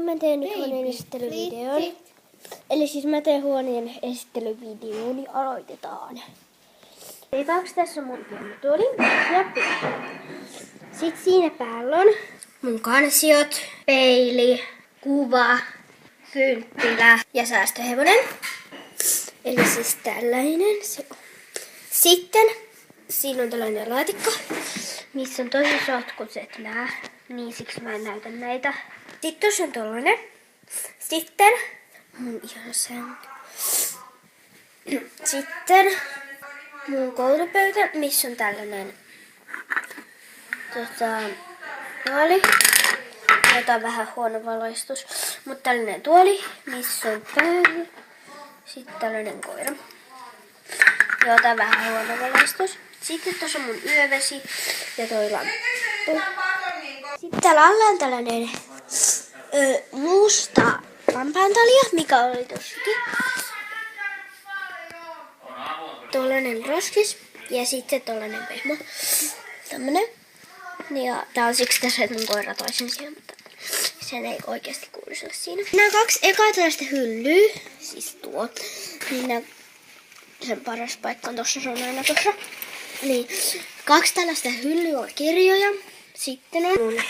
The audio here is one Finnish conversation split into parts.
mä teen nyt huoneen esittelyvideon. Eli siis mä teen huoneen esittelyvideon, niin aloitetaan. Eipäks tässä on mun pienotuoli ja pöytä. Sitten siinä päällä on mun kansiot, peili, kuva, kynttilä ja säästöhevonen. Eli siis tällainen se on. Sitten siinä on tällainen laatikko, missä on tosi sotkut, et nää. Niin siksi mä en näytä näitä. Sitten tuossa on tollanen. Sitten mun ihan sänky. Sitten mun koulupöytä, missä on tällainen tuoli. Jota on vähän huono valaistus. Mutta tällainen tuoli, missä on pöytä. Sitten tällainen koira. Jota on vähän huono valaistus. Sitten tuossa on mun yövesi ja toi lamppu. Sitten täällä alla on tällainen musta lampaantalia, mikä oli tossakin. Tollanen roskis ja sitten tollanen pehmo. Tämmönen. Ja tää on siksi tässä, että mun koira toisen siellä, mutta sen ei oikeasti kuuluisi olla siinä. Nämä 2 ekaa tällaista hyllyä, siis tuo. Niin sen paras paikka on tossa, se on aina tossa. Niin, 2 tällaista hyllyä on kirjoja. Sitten on mun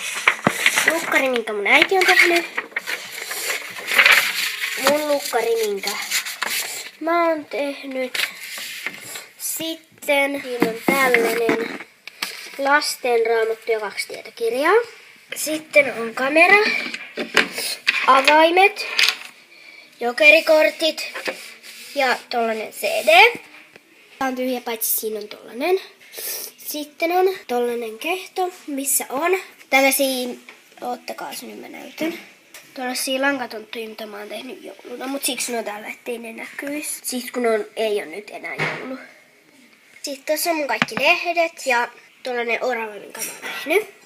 lukkari, minkä mun äiti on tehnyt. Mun lukkari, minkä mä oon tehnyt. Sitten siinä on tällainen lasten raamattu ja 2 tietokirjaa. Sitten on kamera, avaimet, jokerikortit ja tollanen CD. Tää on tyhjä, paitsi siinä on tollanen. Sitten on tollanen kehto, missä on tällaisia, ottakaa se nyt mä näytän. Tuollaisia lankatonttuja, mitä mä oon tehnyt jouluna, mutta siksi ne on täällä, ettei ne näkyisi. Siksi kun ei ole nyt enää joulu. Sitten tuossa on mun kaikki lehdet ja tollanen orava, minkä mä oon tehnyt.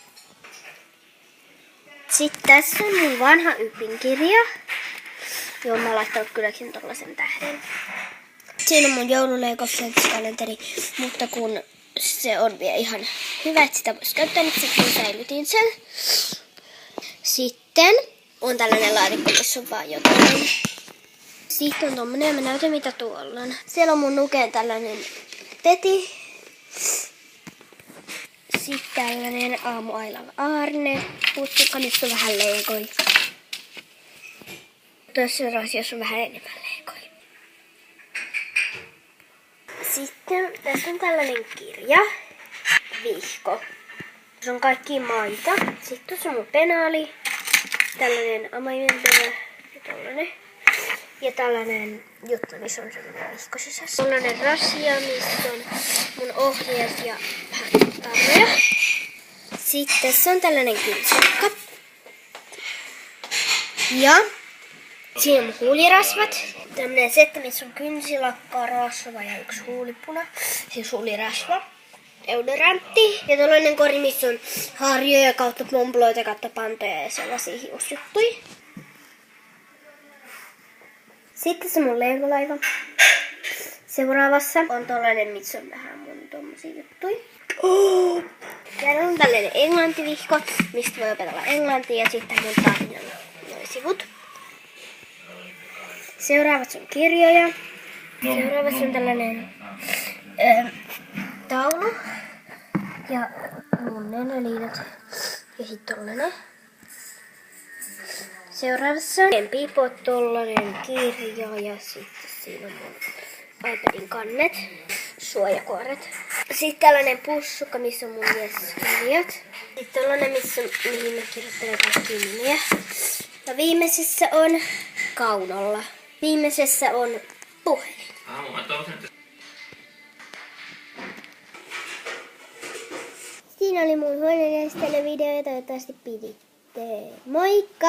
Sitten tässä on mun vanha ypinkirja. Joo, mä oon laittanut kylläkin tollasen tähden. Siinä on mun joululeikoskalenteri, mutta kun se on vielä ihan hyvä, että sitä voisi käyttää, niin sitten säilytin sen. Sitten on tällainen laatikko, missä on vaan jotain. Sitten on tommonen, ja mä näytän mitä tuolla on. Siellä on mun Nukeen tällainen peti. Sitten tällainen aamuailan aarne. Putsukka, missä on vähän leikoi. Tuossa rasiassa on vähän enemmän leikoi. Sitten tässä on tällainen kirja. Vihko. Tässä on kaikki maita. Sitten tuossa on mun penaali. Tällainen amaimenpelä ja tollanen. Ja tällainen juttu, missä on sellainen vihko sisässä. Tollanen rasia, missä on mun ohjeet ja vähän tarroja. Sitten tässä on tällainen kynsilakka. Ja siinä on mun huulirasvat. Tämmönen setti, missä on kynsilakka, rasva ja 1 huulipuna. Siis huulirasva. Deodorantti. Ja tällainen kori, missä on harjoja kautta pomploita kautta pantoja ja sellaisia hiusjuttuja. Sitten se mun leivolaiva. Seuraavassa on tollanen, missä on vähän mun tommosia juttuja. Täällä on tällainen englantivihko, mistä voi opetella englantia ja sitten mun tarinan noin sivut. Seuraavassa on kirjoja. Seuraavassa on tällainen taulu. Ja mun nenäliinat. Ja sitten tollanen. Seuraavassa on pipot, tollanen kirja ja sitten siinä on mun iPadin kannet, suojakuoret. Sitten tällainen pussukka, missä on mun kirjat. Sitten tollanen, mihin mä kirjoittelen kaikkia nimiä. Ja viimeisessä on kaunolla. Viimeisessä on puhelin. Siinä oli mun huoneen esittelyvideo ja toivottavasti piditte. Moikka!